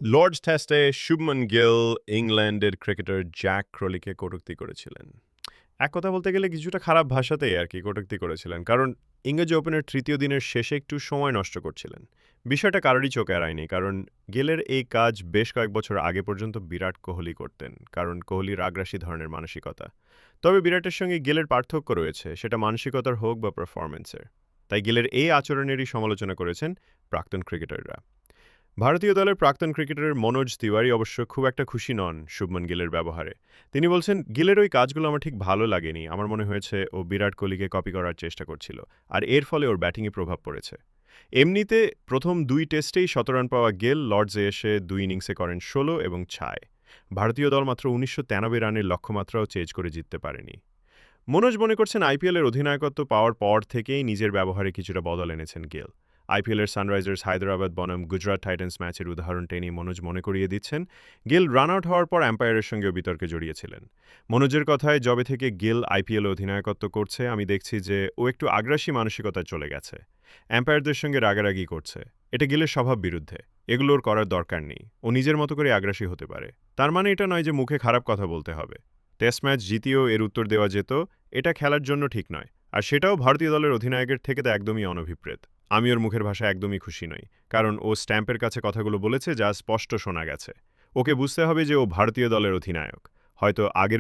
Lords টেস্টে শুভমন গিল ইংল্যান্ডের cricketer Jack ক্রলিকে কটূক্তি করেছিলেন। এক কথা বলতে গেলে কিছুটা খারাপ ভাষাতেই আর কি কটূক্তি করেছিলেন, কারণ ইংরেজি ওপেনের তৃতীয় দিনের শেষে একটু সময় নষ্ট করছিলেন। বিষয়টা কারোরই চোখে এড়ায়নি, কারণ গেলের এই কাজ বেশ কয়েক বছর আগে পর্যন্ত বিরাট কোহলি করতেন, কারণ কোহলির আগ্রাসী ধরনের মানসিকতা। তবে বিরাটের সঙ্গে গেলের পার্থক্য রয়েছে, সেটা মানসিকতার হোক বা পারফরম্যান্সের। তাই গেলের এই আচরণেরই সমালোচনা করেছেন প্রাক্তন ক্রিকেটাররা। ভারতীয় দলের প্রাক্তন ক্রিকেটার মনোজ তিওয়ারি অবশ্য খুব একটা খুশি নন শুভমন গিলের ব্যবহারে। তিনি বলছেন, গিলের ওই কাজগুলো আমার ঠিক ভালো লাগেনি। আমার মনে হয়েছে ও বিরাট কোহলিকে কপি করার চেষ্টা করছিল, আর এর ফলে ওর ব্যাটিংয়ে প্রভাব পড়েছে। এমনিতে প্রথম দুই টেস্টেই ১৭ রান পাওয়া গেল লর্ডসে এসে দুই ইনিংসে করেন ১৬ এবং ৬। ভারতীয় দল মাত্র ১৯৯৩ রানের লক্ষ্যমাত্রাও চেজ করে জিততে পারেনি। মনোজ মনে করছেন, আইপিএলের অধিনায়কত্ব পাওয়ার পর থেকেই নিজের ব্যবহারে কিছুটা বদল এনেছেন গেল। আইপিএলের সানরাইজার্স হায়দরাবাদ বনাম গুজরাট টাইটান্স ম্যাচের উদাহরণ টেনে মনোজ মনে করিয়ে দিচ্ছেন, গিল রান আউট হওয়ার পর আম্পায়ারের সঙ্গেও বিতর্কে জড়িয়েছিলেন। মনোজের কথায়, যবে থেকে গিল আইপিএল অধিনায়কত্ব করছে আমি দেখছি যে ও একটু আগ্রাসী মানসিকতায় চলে গেছে। আম্পায়ারদের সঙ্গে রাগারাগি করছে। এটা গিলের স্বভাব বিরুদ্ধে। এগুলো ওর করার দরকার নেই। ও নিজের মতো করে আগ্রাসী হতে পারে। তার মানে এটা নয় যে মুখে খারাপ কথা বলতে হবে। টেস্ট ম্যাচ জিতিয়েও এর উত্তর দেওয়া যেত, এটা খেলার জন্য ঠিক নয়। আর সেটাও ভারতীয় দলের অধিনায়কের থেকে তো একদমই অনভিপ্রেত। আমি ওর মুখের ভাষা একদমই খুশি নই, কারণ ও স্ট্যাম্পের কাছে কথাগুলো বলেছে যা স্পষ্ট শোনা গেছে। ওকে বুঝতে হবে যে ও ভারতীয় দলের অধিনায়ক। হয়তো আগের